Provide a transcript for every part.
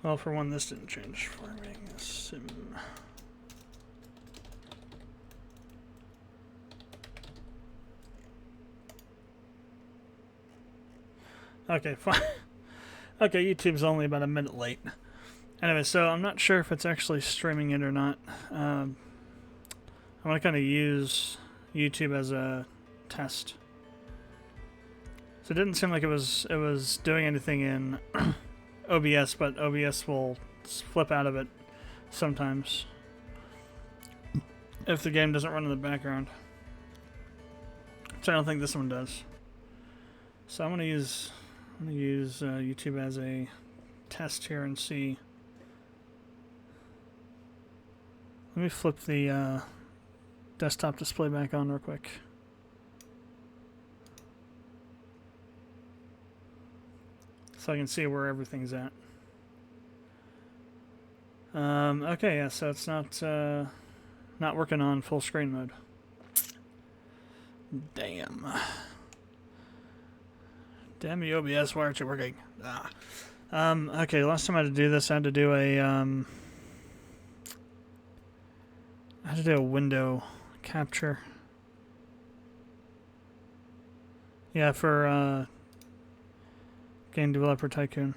Well, for one, this didn't change. Farming sim. Okay, fine. Okay, YouTube's only about a minute late. Anyway, so I'm not sure if it's actually streaming it or not. I want to kind of use YouTube as a test. So it didn't seem like it was doing anything in OBS, but OBS will flip out of it sometimes if the game doesn't run in the background. So I don't think this one does. So I'm gonna use YouTube as a test here and see. Let me flip the desktop display back on real quick. So I can see where everything's at. Okay, yeah, so it's not working on full screen mode. Damn. Damn you, OBS, why aren't you working? Ah. Okay, last time I had to do this, I had to do a window capture. Yeah, for Game Developer Tycoon.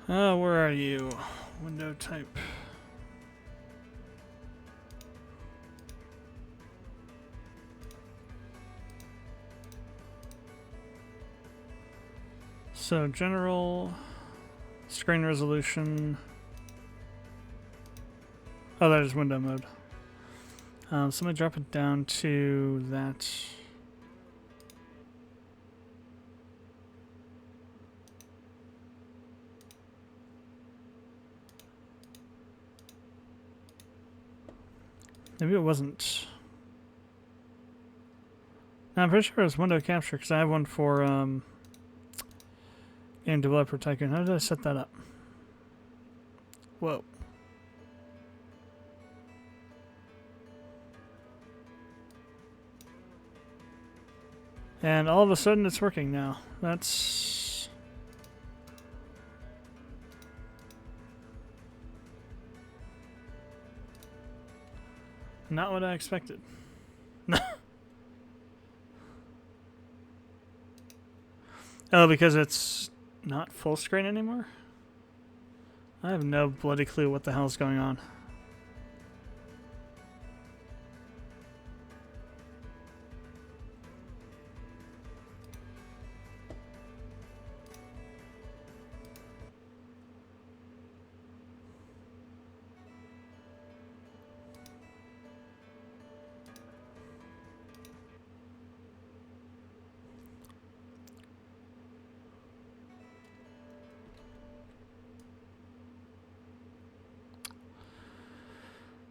Where are you? Window type. So general screen resolution. Oh, that is window mode. So let me drop it down to that. Maybe it wasn't. No, I'm pretty sure it was window capture because I have one for Game Developer Tycoon. How did I set that up? Whoa. And all of a sudden it's working now. That's... not what I expected. Oh, because it's not full screen anymore? I have no bloody clue what the hell's going on.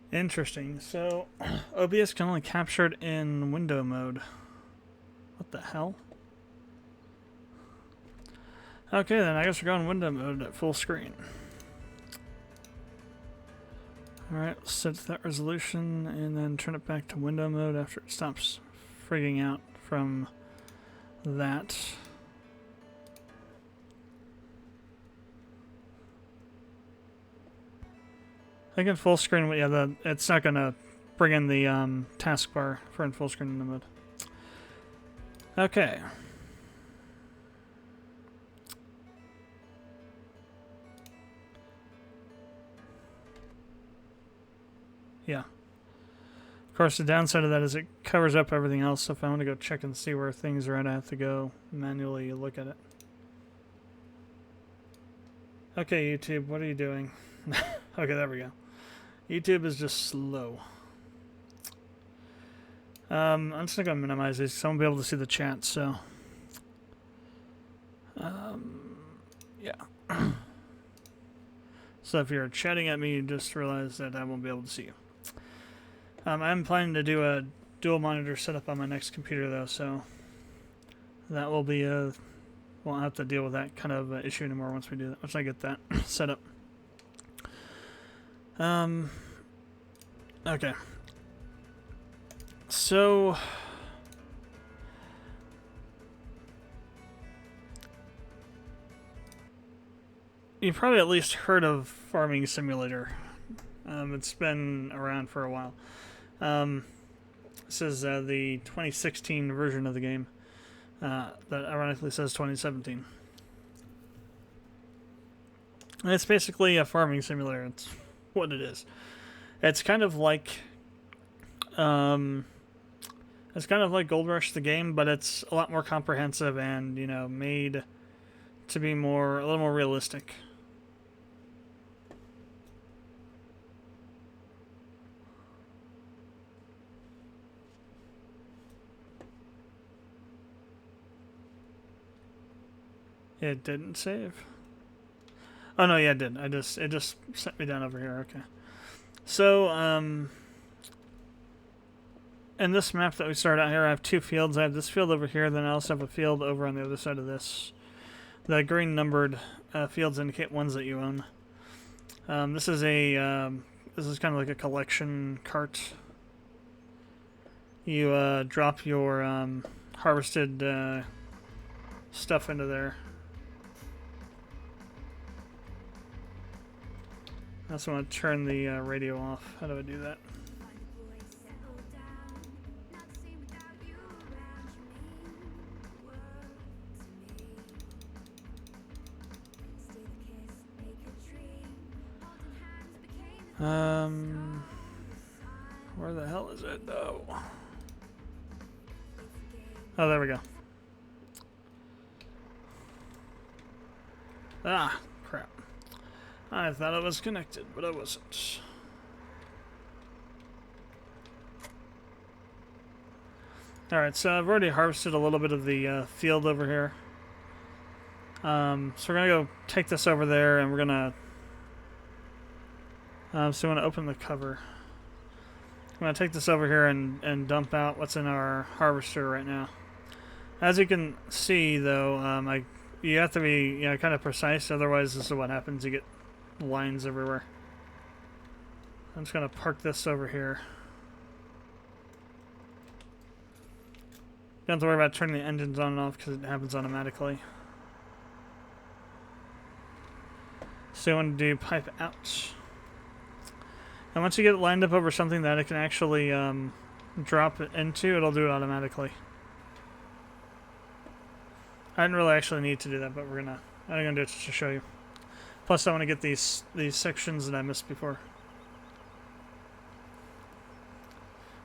Interesting. So, OBS can only capture it in window mode. What the hell? Okay, then I guess we're going window mode at full screen. Alright, set that resolution and then turn it back to window mode after it stops frigging out from that. I think in full screen, yeah, it's not gonna bring in the taskbar for in full screen mode. Okay. Yeah. Of course, the downside of that is it covers up everything else. So if I want to go check and see where things are at, I have to go manually look at it. Okay, YouTube, what are you doing? Okay, there we go. YouTube is just slow. I'm just not going to minimize these, so I won't be able to see the chat, so... Yeah. So if you're chatting at me, you just realize that I won't be able to see you. I'm planning to do a dual monitor setup on my next computer though, so that will be won't have to deal with that kind of issue anymore once we do that. Once I get that set up. Okay. So you've probably at least heard of Farming Simulator. It's been around for a while. This is the 2016 version of the game that ironically says 2017. And it's basically a farming simulator. It's what it is. It's kind of like Gold Rush the game, but it's a lot more comprehensive and, you know, made to be a little more realistic. It didn't save. Oh no, yeah, it did. It just sent me down over here. Okay. So, in this map that we started out here, I have two fields. I have this field over here, then I also have a field over on the other side of this. The green numbered fields indicate ones that you own. This is kind of like a collection cart. You drop your harvested stuff into there. I also want to turn the radio off. How do I do that? Where the hell is it though? Oh, there we go. Ah, crap. I thought it was connected, but it wasn't. Alright, so I've already harvested a little bit of the field over here. So we're going to go take this over there, and we're going to... so I'm going to open the cover. I'm going to take this over here and dump out what's in our harvester right now. As you can see, though, you have to be kind of precise, otherwise this is what happens. You get lines everywhere. I'm just going to park this over here. You don't have to worry about turning the engines on and off because it happens automatically. So you want to do pipe out. And once you get it lined up over something that it can actually drop it into, it'll do it automatically. I didn't really actually need to do that, but I'm gonna do it just to show you. Plus, I want to get these sections that I missed before.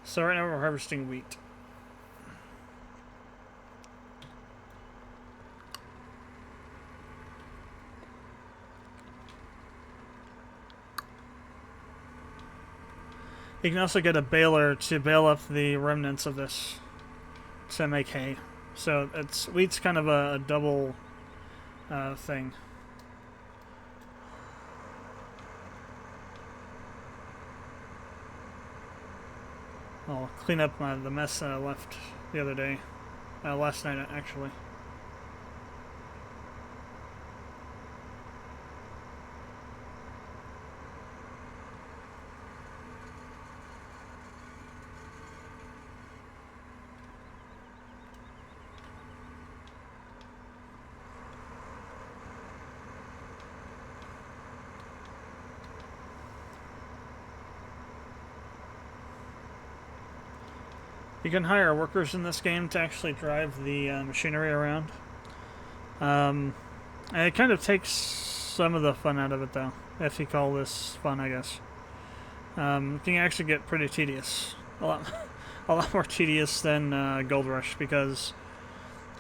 So right now we're harvesting wheat. You can also get a baler to bale up the remnants of this to make hay. So wheat's kind of a double thing. I'll clean up the mess that I left the other day. Last night, actually. You can hire workers in this game to actually drive the machinery around. And it kind of takes some of the fun out of it, though, if you call this fun, I guess. It can actually get pretty tedious. A lot more tedious than Gold Rush, because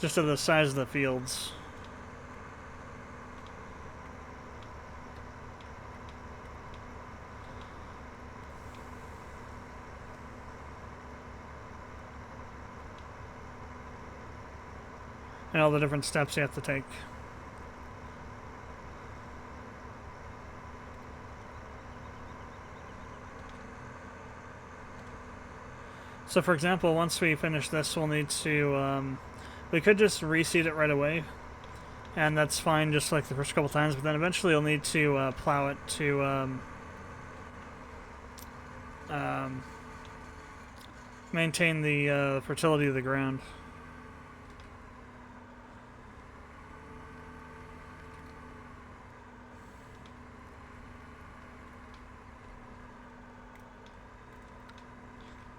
just of the size of the fields. And all the different steps you have to take. So for example, once we finish this, we'll need to, we could just reseed it right away, and that's fine just like the first couple times, but then eventually you'll need to plow it to maintain the fertility of the ground.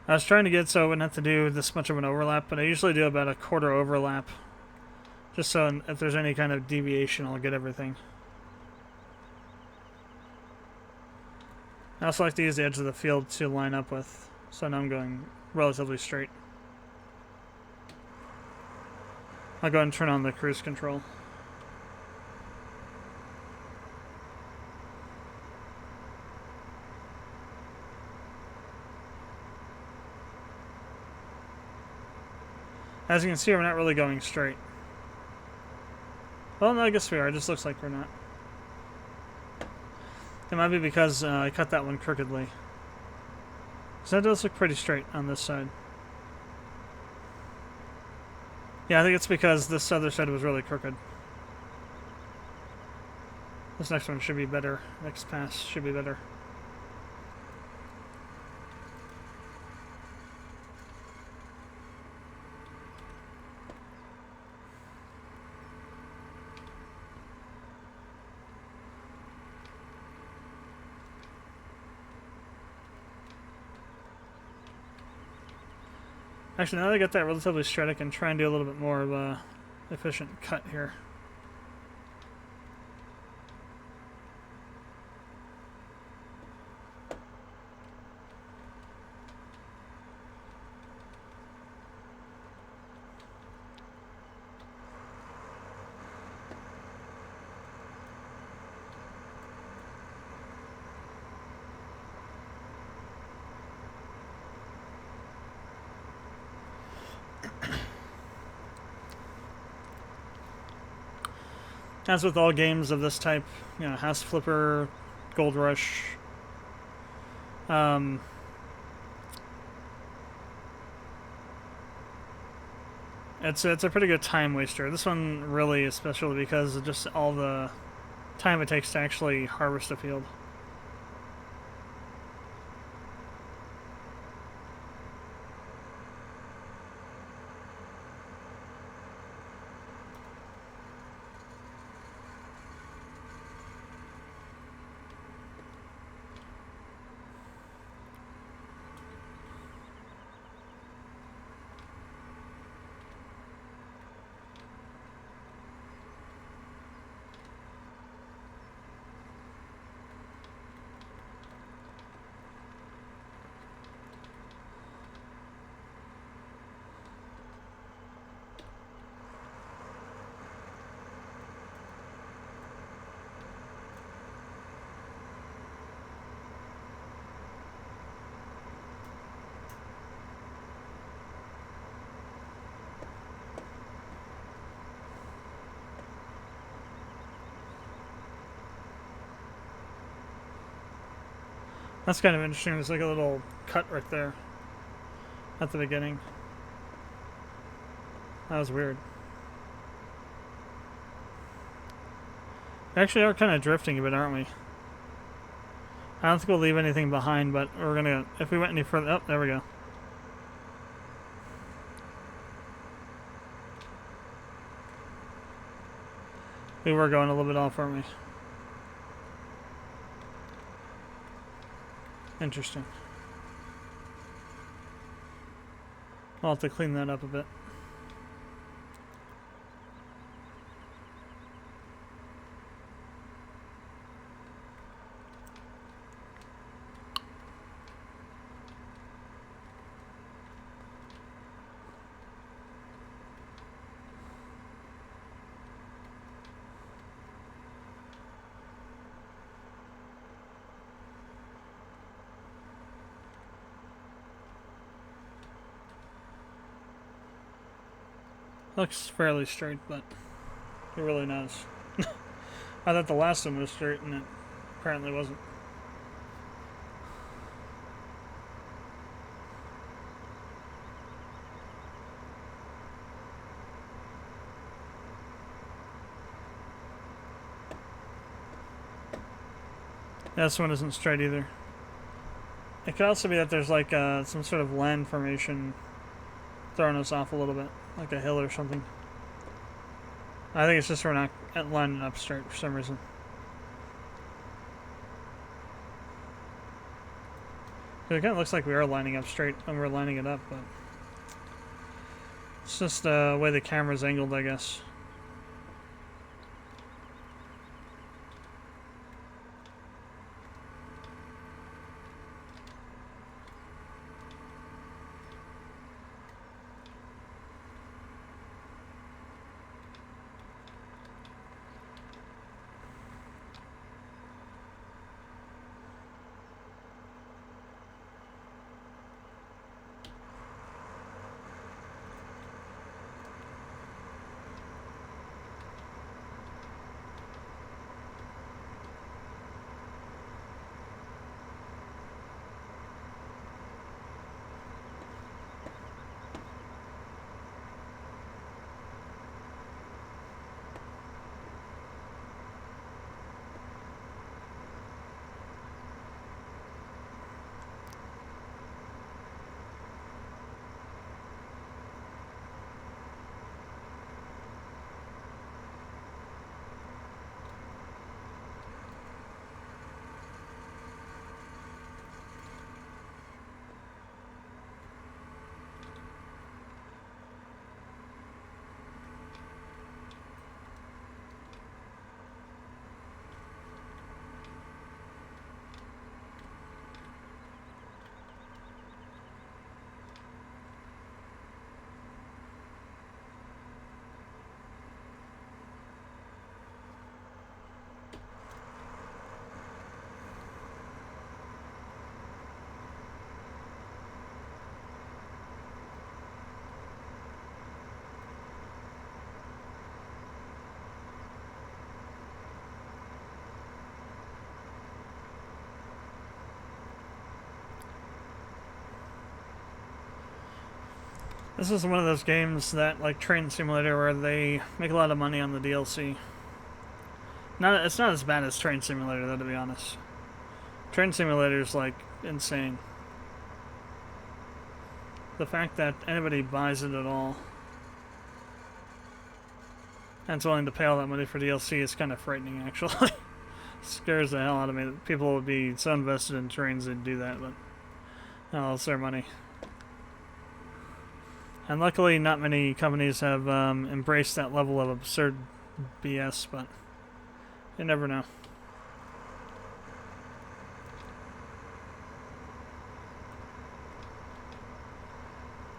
I was trying to get so I wouldn't have to do this much of an overlap, but I usually do about a quarter overlap. Just so if there's any kind of deviation, I'll get everything. I also like to use the edge of the field to line up with, so now I'm going relatively straight. I'll go ahead and turn on the cruise control. As you can see, we're not really going straight. Well, no, I guess we are. It just looks like we're not. It might be because I cut that one crookedly. So that does look pretty straight on this side. Yeah, I think it's because this other side was really crooked. This next one should be better. Next pass should be better. Actually, now that I got that relatively straight, I can try and do a little bit more of a efficient cut here. As with all games of this type, you know, House Flipper, Gold Rush, it's a pretty good time waster. This one really is special because of just all the time it takes to actually harvest a field. That's kind of interesting. There's like a little cut right there at the beginning. That was weird. We actually are kind of drifting a bit, aren't we? I don't think we'll leave anything behind, but we're gonna, if we went any further, oh, there we go. We were going a little bit off, weren't we? Interesting. I'll have to clean that up a bit. Looks fairly straight, but it really knows. I thought the last one was straight, and it apparently wasn't. This one isn't straight either. It could also be that there's like some sort of land formation throwing us off a little bit, like a hill or something. I think it's just we're not lining up straight for some reason. It kind of looks like we are lining up straight when we're lining it up, but it's just the way the camera's angled, I guess. This is one of those games that, like Train Simulator, where they make a lot of money on the DLC. It's not as bad as Train Simulator, though, to be honest. Train Simulator is, like, insane. The fact that anybody buys it at all and is willing to pay all that money for DLC is kind of frightening, actually. Scares the hell out of me that people would be so invested in trains they'd do that, but oh, it's their money. And luckily, not many companies have embraced that level of absurd BS, but you never know.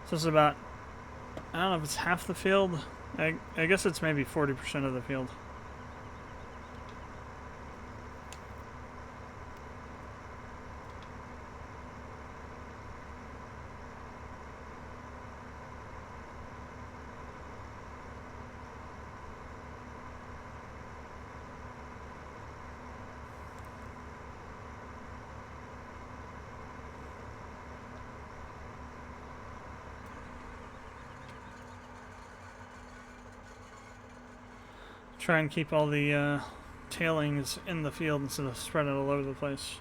So this is about, I don't know if it's half the field. I guess it's maybe 40% of the field. Try and keep all the tailings in the field instead of spread out all over the place.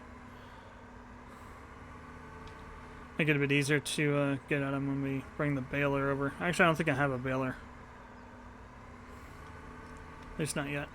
Make it a bit easier to get at them when we bring the baler over. Actually, I don't think I have a baler. At least not yet.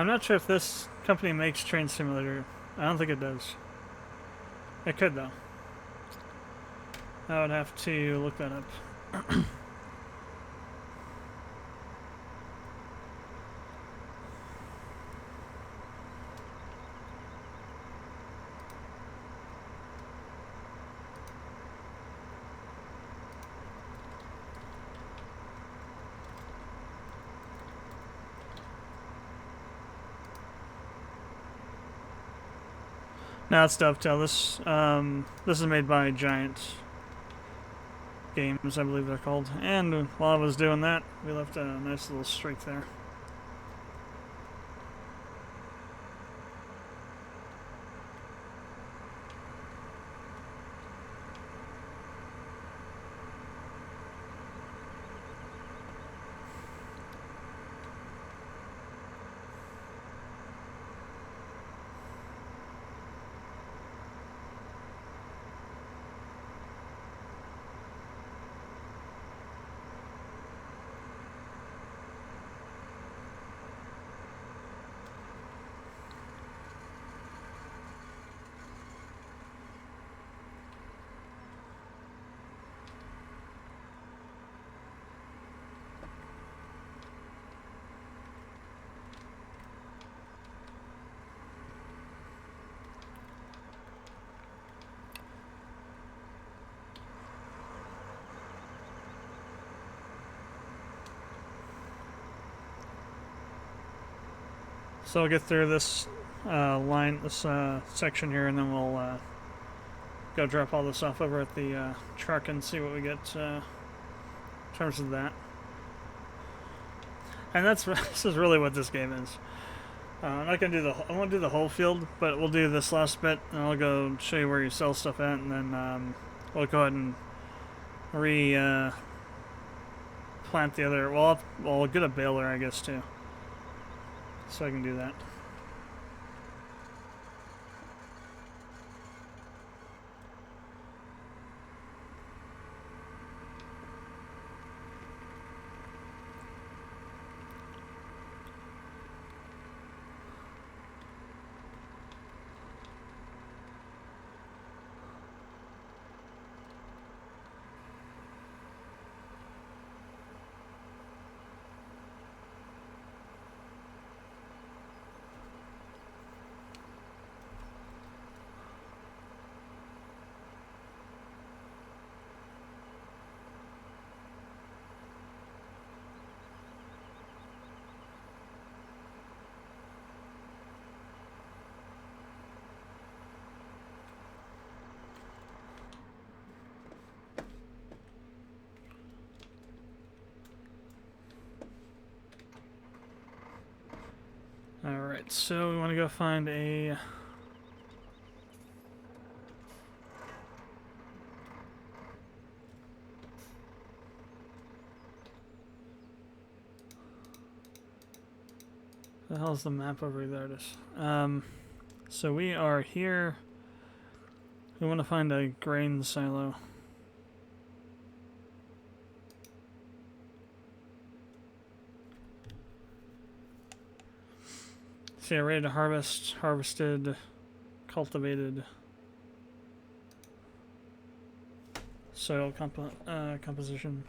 I'm not sure if this company makes Train Simulator. I don't think it does. It could, though. I would have to look that up. Now it's Dovetail. This is made by LMPGames², I believe they're called. And while I was doing that, we left a nice little streak there. So I'll get through this section here, and then we'll go drop all this off over at the truck and see what we get in terms of that. And this is really what this game is. I'm not gonna do I won't do the whole field, but we'll do this last bit, and I'll go show you where you sell stuff at, and then we'll go ahead and plant the other. Well, I'll get a baler, I guess, too. So I can do that. Alright, so we want to go find a... The hell's the map over there? It is. So we are here. We want to find a grain silo. So yeah, ready to harvest, harvested, cultivated, soil composition.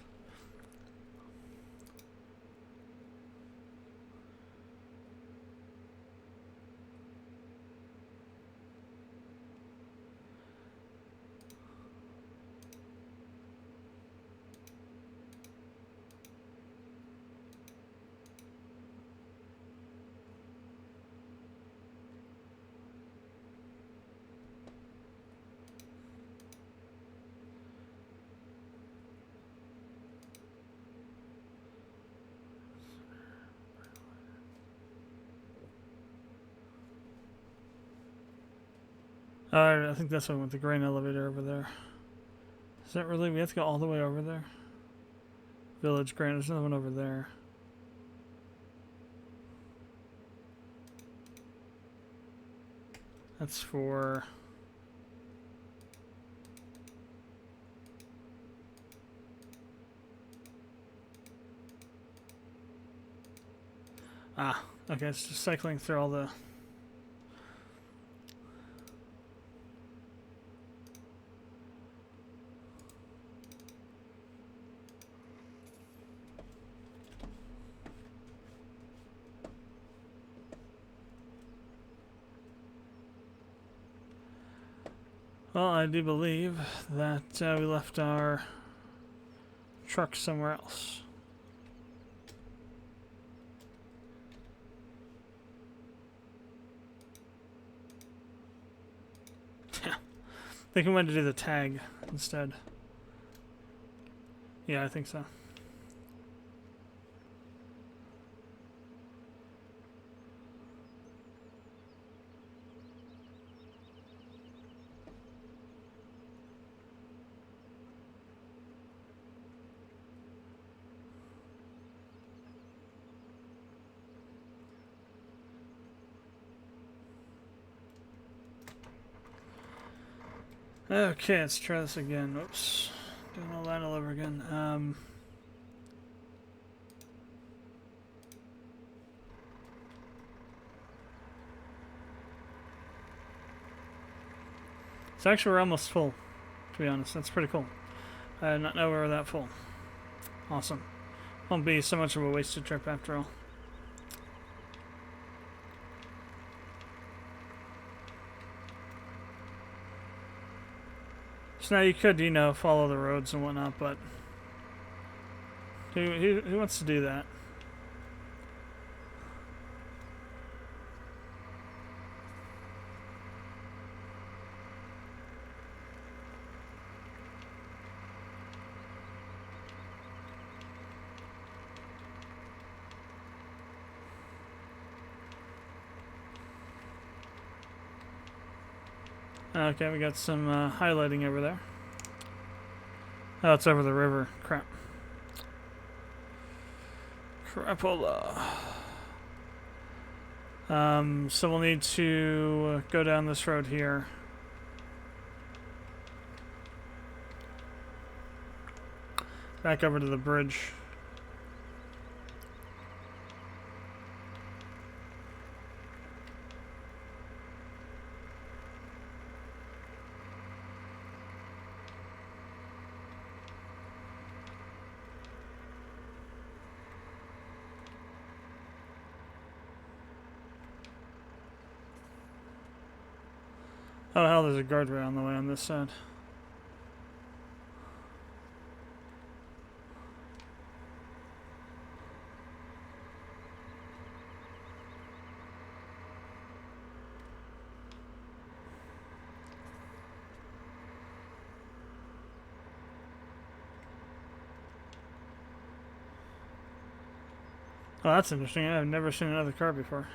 Alright, I think that's one with the grain elevator over there. Is that really? We have to go all the way over there? Village grain. There's another one over there. That's for... Ah, Okay, it's just cycling through all the... Well, I do believe that we left our truck somewhere else. I think we went to do the tag instead. Yeah, I think so. Okay, let's try this again. Whoops. Doing all that all over again. So actually we're almost full, to be honest. That's pretty cool. I did not know we were that full. Awesome. Won't be so much of a wasted trip after all. So now you could, you know, follow the roads and whatnot, but who wants to do that? Okay, we got some highlighting over there. Oh, it's over the river. Crap. Crapola. So we'll need to go down this road here. Back over to the bridge. Oh hell, there's a guardrail on the way on this side. Oh, that's interesting. I've never seen another car before.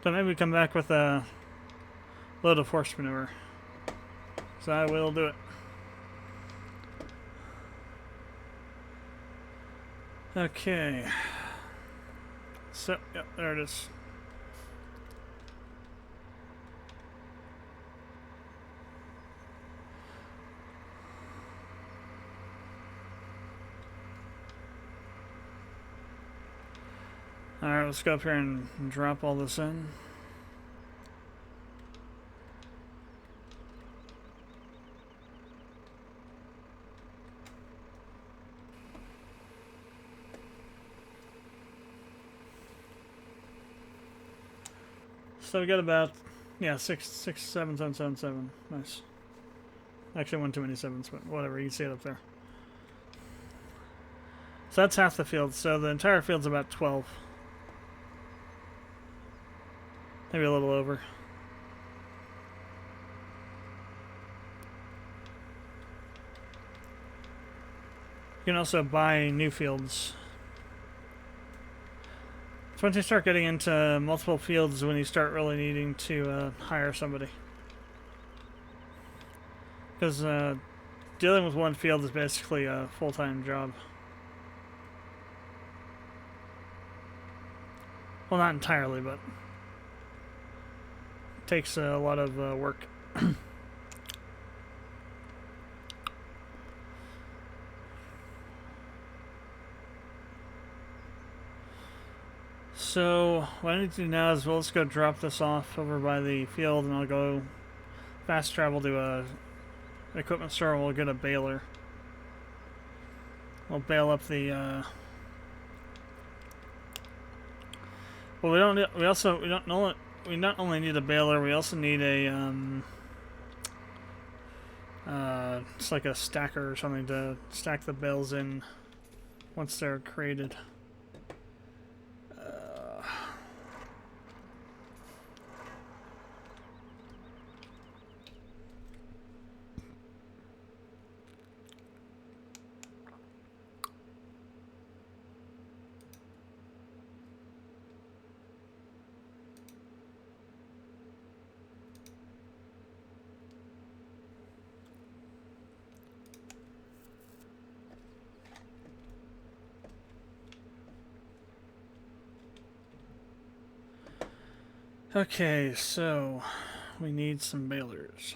So maybe we come back with a load of horse manure. So I will do it. Okay. So, yep, there it is. Alright, let's go up here and drop all this in. So we got about, yeah, 77777. Nice. Actually, one too many sevens, but whatever, you can see it up there. So that's half the field, so the entire field's about 12. Maybe a little over. You can also buy new fields. So once you start getting into multiple fields, when you start really needing to hire somebody. Because dealing with one field is basically a full-time job. Well, not entirely, but it takes a lot of work. So what I need to do now is, well, let's go drop this off over by the field, and I'll go fast travel to a equipment store. And we'll get a baler. We'll bale up the. Well, we don't. We not only need a baler. We also need a it's like a stacker or something to stack the bales in once they're created. Okay, so we need some balers.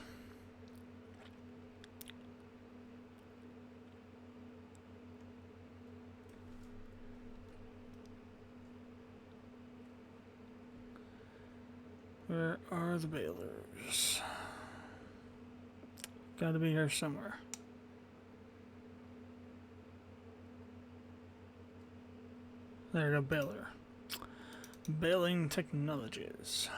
Where are the balers? Gotta be here somewhere. There we go, baler. Baling technologies.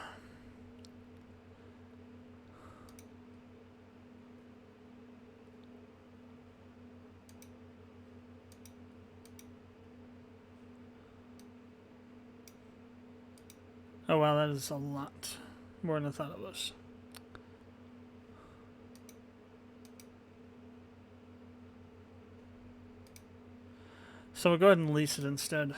Oh wow, that is a lot more than I thought it was. So we'll go ahead and lease it instead.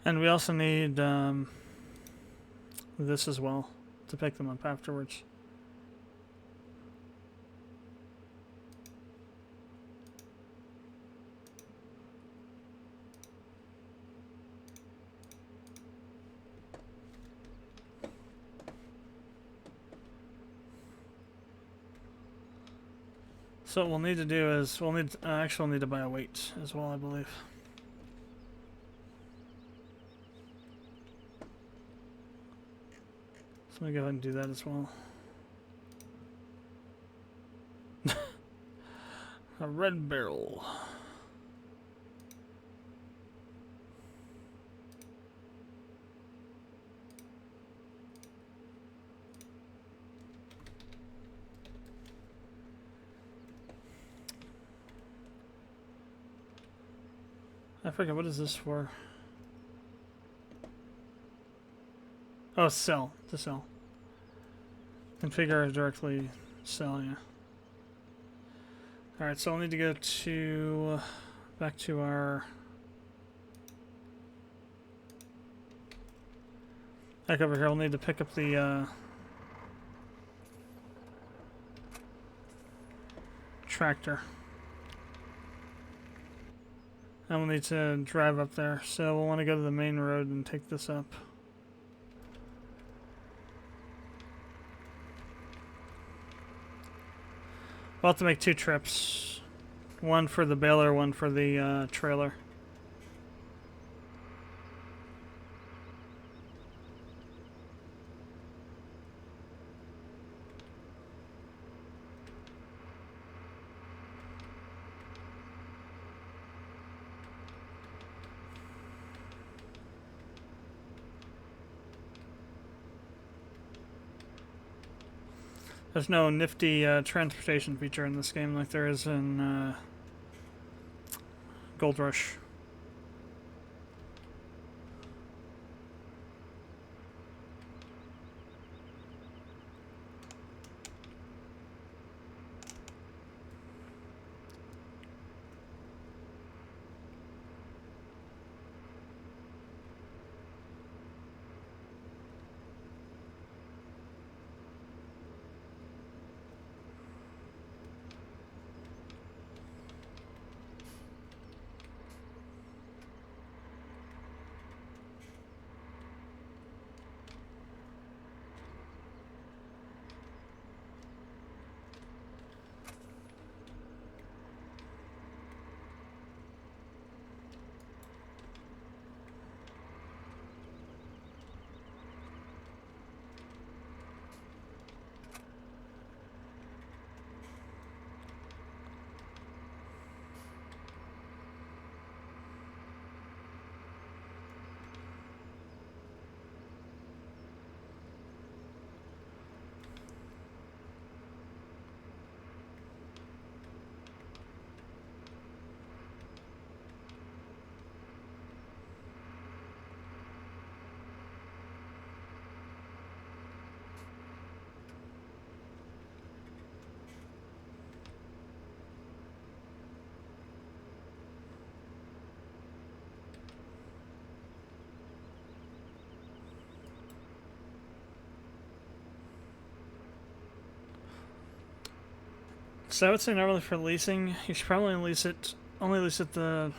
And we also need this as well to pick them up afterwards. So what we'll need to do is we'll need actually we'll need to buy a weight as well, I believe. So let me go ahead and do that as well. A red barrel. I forget, what is this for? Oh, sell. To sell. Configure directly sell, yeah. Alright, so I'll need to go to back to our back over here. We'll need to pick up the tractor. And we'll need to drive up there. So we'll want to go to the main road and take this up. We'll have to make 2 trips. One for the baler, one for the trailer. There's no nifty transportation feature in this game like there is in Gold Rush. So I would say normally for leasing, you should probably only lease it the.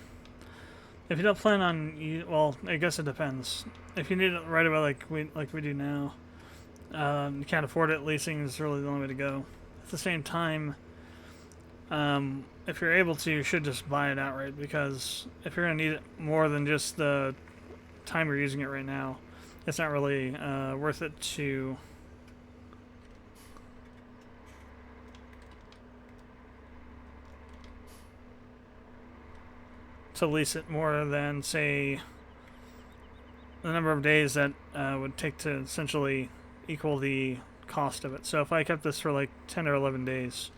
If you don't plan on well, I guess it depends. If you need it right away, like we do now, you can't afford it. Leasing is really the only way to go. At the same time, if you're able to, you should just buy it outright, because if you're gonna need it more than just the time you're using it right now, it's not really worth it to lease it more than, say, the number of days that would take to essentially equal the cost of it. So if I kept this for like 10 or 11 days,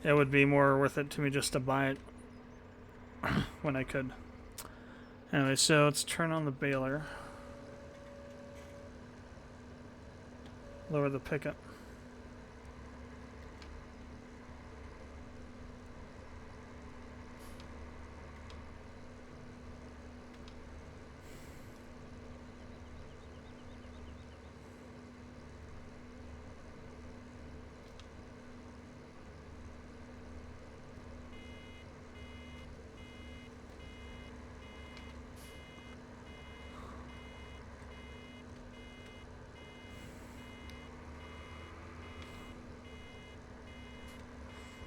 it would be more worth it to me just to buy it when I could. Anyway, so let's turn on the baler. Lower the pickup.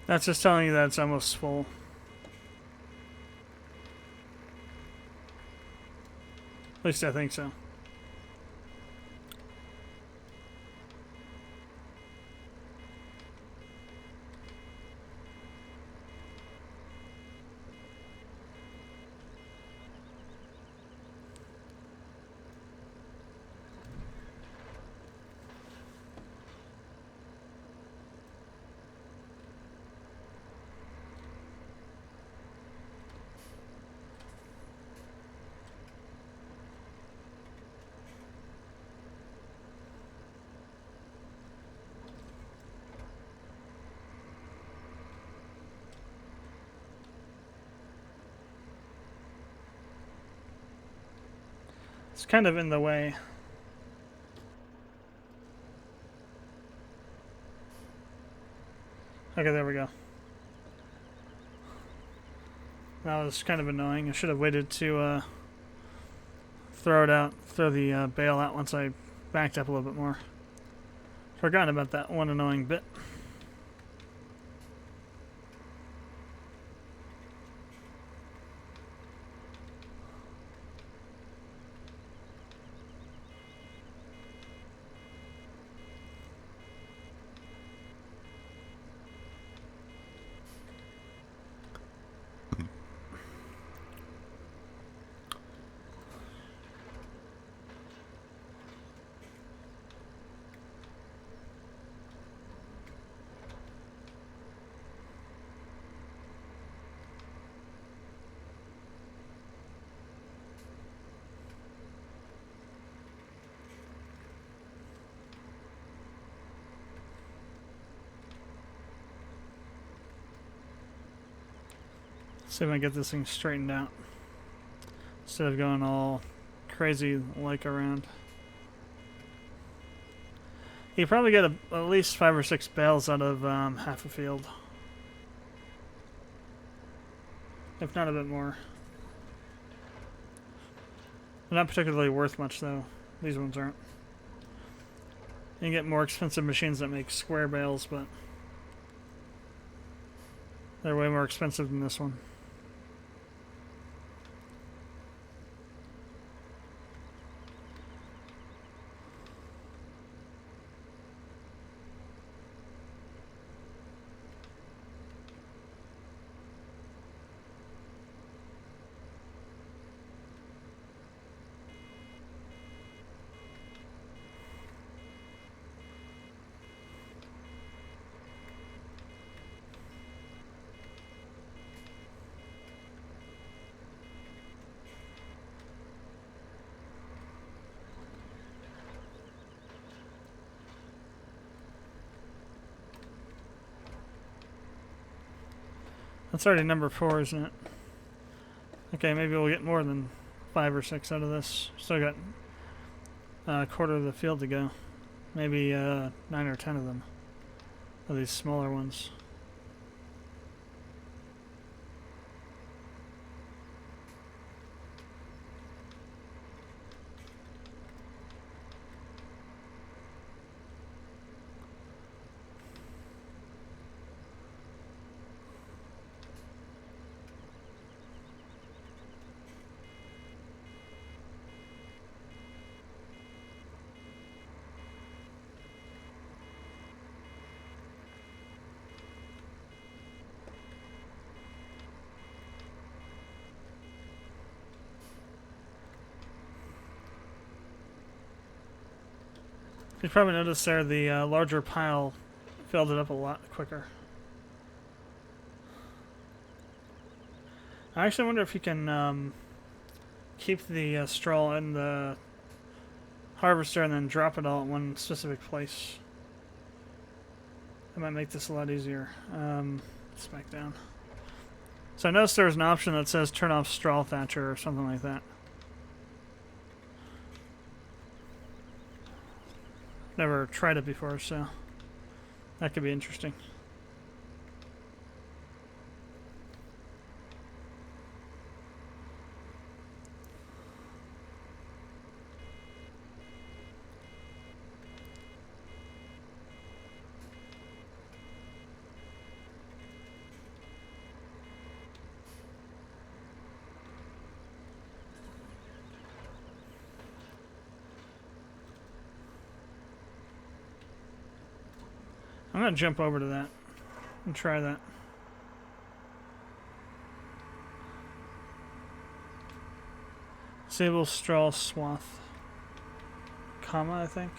That's just telling you that it's almost full. At least I think so. It's kind of in the way. Okay, there we go. That was kind of annoying. I should have waited to throw the bale out once I backed up a little bit more. Forgot about that one annoying bit. See if I can get this thing straightened out instead of going all crazy like around. You probably get at least 5 or 6 bales out of half a field, if not a bit more. They're not particularly worth much though. These ones aren't. You can get more expensive machines that make square bales, but they're way more expensive than this one. That's already number 4, isn't it? Okay, maybe we'll get more than 5 or 6 out of this. Still got a quarter of the field to go. Maybe 9 or 10 of them. Of these smaller ones. You probably noticed there the larger pile filled it up a lot quicker. I actually wonder if you can keep the straw in the harvester and then drop it all at one specific place. That might make this a lot easier. Let's back down. So I noticed there's an option that says turn off straw thatcher or something like that. Never tried it before, so that could be interesting. I'm going to jump over to that and try that. Disable straw swath, comma, I think.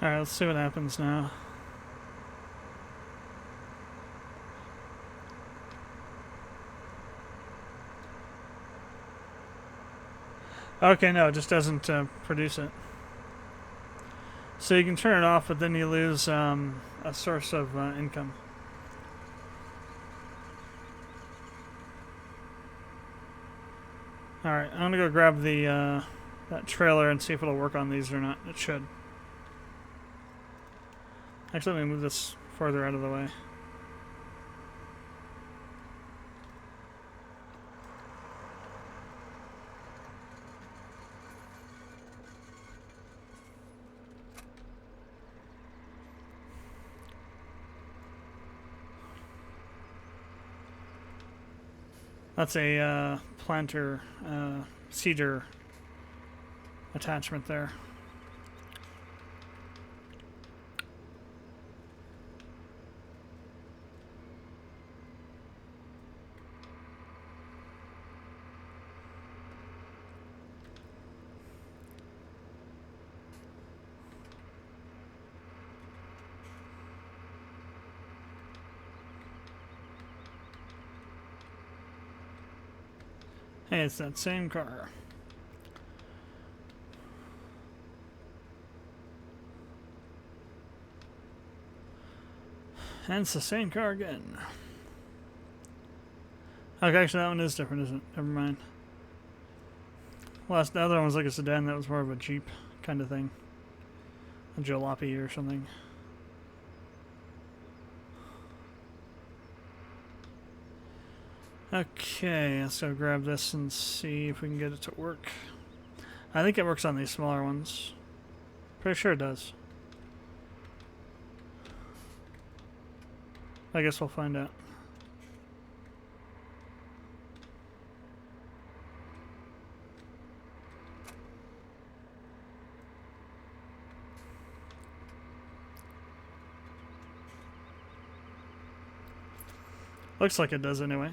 Alright, let's see what happens now. Okay, no, it just doesn't produce it. So you can turn it off, but then you lose a source of income. Alright, I'm gonna go grab the that trailer and see if it'll work on these or not. It should. Actually, let me move this further out of the way. That's a planter, seeder attachment there. Hey, it's that same car. And it's the same car again. Okay, actually that one is different, isn't it? Never mind. Well, the other one was like a sedan, that was more of a Jeep kind of thing. A jalopy or something. Okay, let's go grab this and see if we can get it to work. I think it works on these smaller ones. Pretty sure it does. I guess we'll find out. Looks like it does anyway.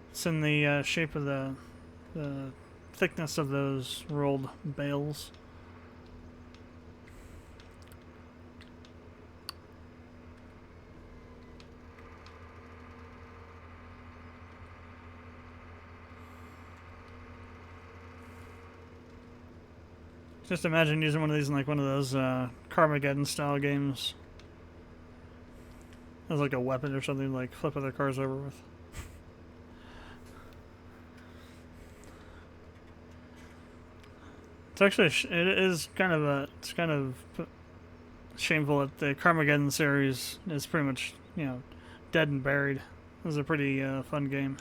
It's in the shape of the thickness of those rolled bales. Just imagine using one of these in like one of those Carmageddon style games. As like a weapon or something, like flip other cars over with. It's actually it is kind of shameful that the Carmageddon series is pretty much dead and buried. It was a pretty fun game.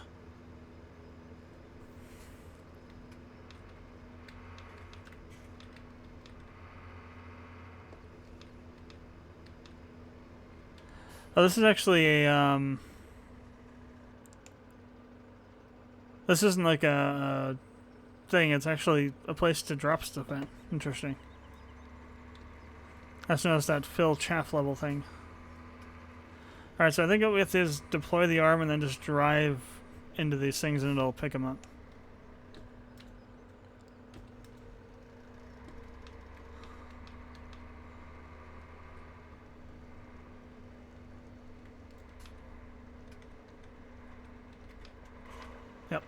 Oh, this is actually a this isn't like a thing. It's actually a place to drop stuff at. Interesting. I just noticed that fill chaff level thing. Alright, so I think what we have to do is deploy the arm and then just drive into these things and it'll pick them up. Yep.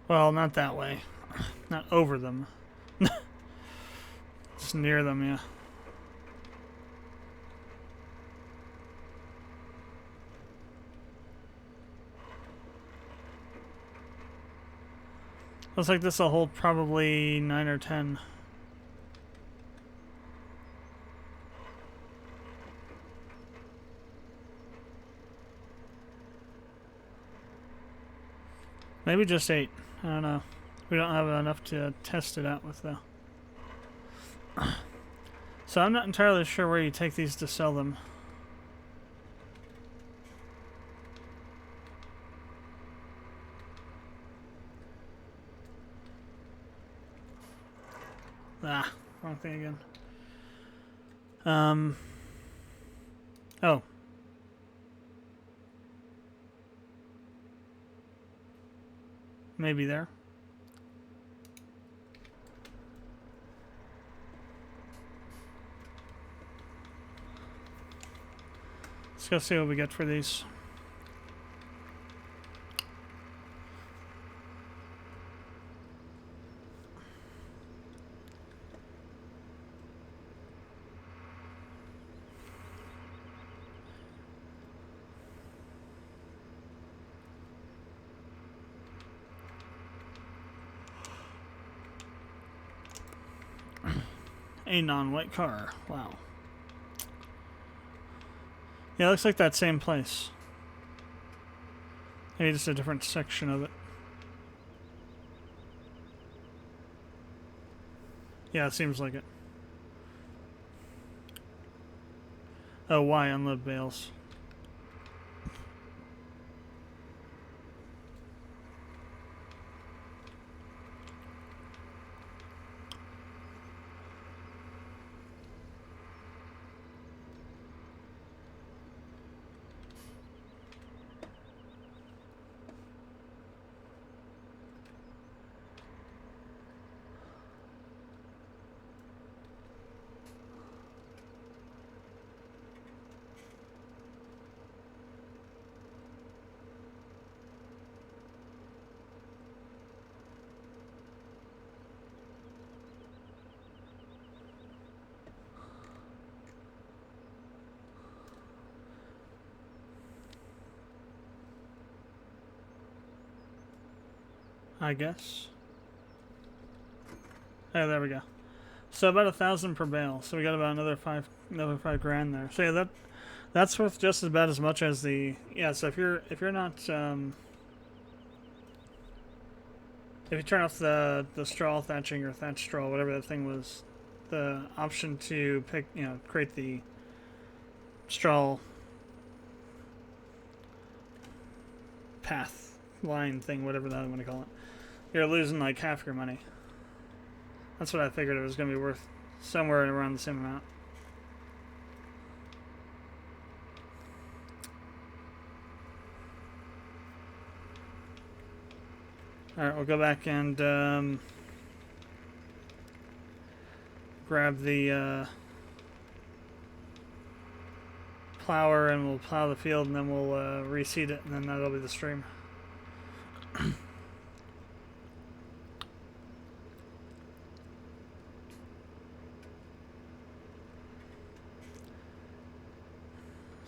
Well, not that way. Not over them. Just near them, yeah. Looks like this will hold probably 9 or 10. Maybe just 8. I don't know. We don't have enough to test it out with, though. So I'm not entirely sure where you take these to sell them. Ah, wrong thing again. Oh. Maybe there. Let's go see what we get for these. A non-white car. Wow. Yeah, it looks like that same place. Maybe just a different section of it. Yeah, it seems like it. Oh, why unload bales? I guess. Oh, there we go. So about 1,000 per bale. So we got about another five grand there. So yeah, that's worth just about as much as the So if you're not if you turn off the straw thatching or thatch straw, whatever that thing was, the option to pick create the straw path line thing, whatever that I want to call it, you're losing like half your money. That's what I figured it was going to be worth, somewhere around the same amount. Alright, we'll go back and grab the plower and we'll plow the field and then we'll reseed it and then that'll be the stream.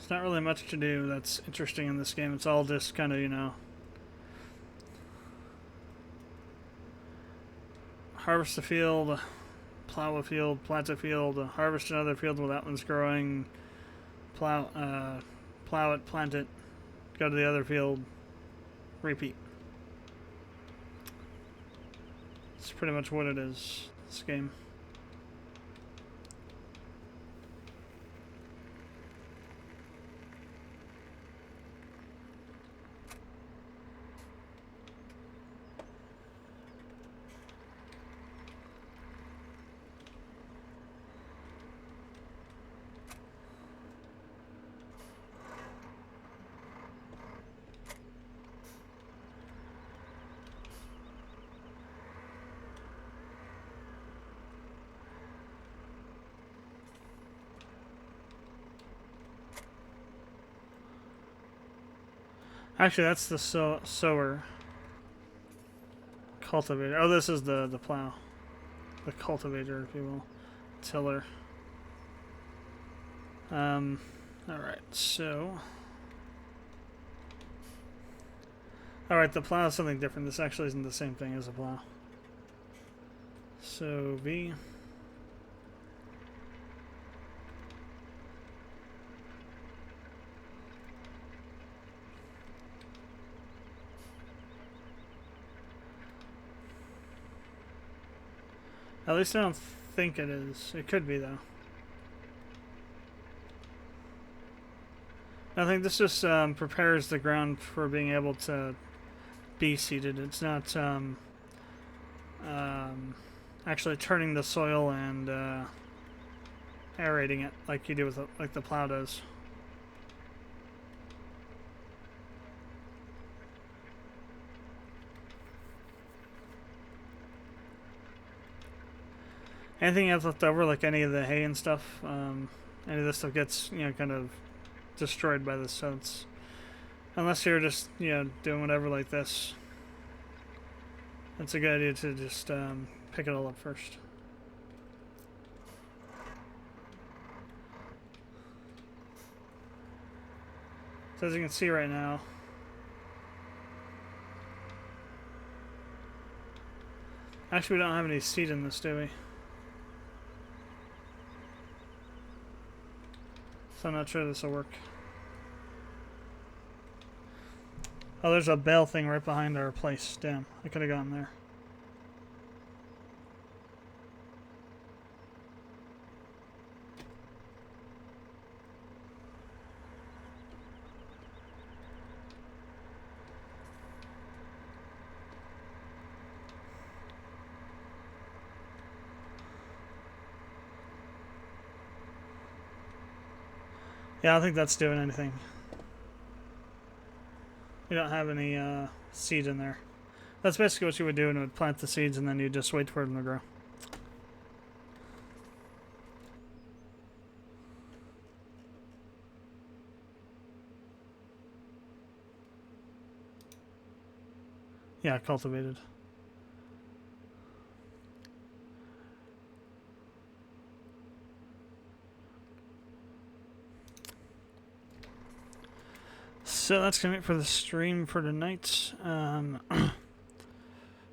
There's not really much to do that's interesting in this game. It's all just kind of, you know, harvest a field, plow a field, plant a field, harvest another field where that one's growing, plow it, plant it, go to the other field, repeat. It's pretty much what it is, this game. Actually, that's the sower. Cultivator. Oh, this is the plow. The cultivator, if you will. Tiller. Alright, so... Alright, the plow is something different. This actually isn't the same thing as a plow. So, V... At least I don't think it is. It could be, though. I think this just prepares the ground for being able to be seeded. It's not actually turning the soil and aerating it like you do with like the plow does. Anything else left over, like any of the hay and stuff, any of this stuff gets, you know, kind of destroyed by this. So it's, unless you're just, you know, doing whatever like this, it's a good idea to just pick it all up first. So as you can see right now, actually we don't have any seed in this, do we? So I'm not sure this will work. Oh, there's a bale thing right behind our place. Damn, I could have gotten there. Yeah, I don't think that's doing anything. We don't have any seed in there. That's basically what you would do, and it would plant the seeds, and then you just wait for them to grow. Yeah, cultivated. So that's going to be it for the stream for tonight.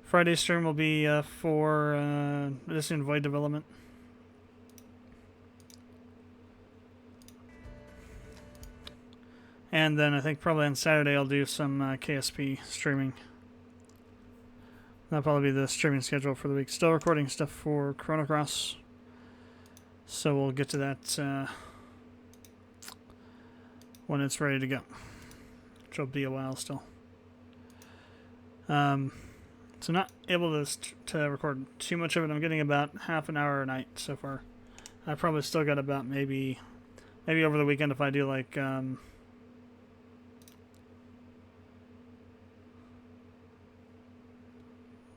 Friday's stream will be for this Void development. And then I think probably on Saturday I'll do some KSP streaming. That'll probably be the streaming schedule for the week. Still recording stuff for Chrono Cross. So we'll get to that when it's ready to go. Which will be a while still. So not able to record too much of it. I'm getting about half an hour a night so far. I probably still got about maybe over the weekend if I do like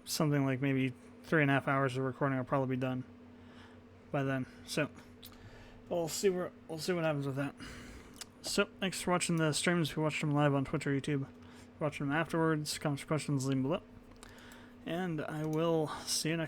something like maybe 3.5 hours of recording. I'll probably be done by then. So we'll see what happens with that. So, thanks for watching the streams. If you watched them live on Twitch or YouTube, watching them afterwards, comments or questions, leave them below. And I will see you next time.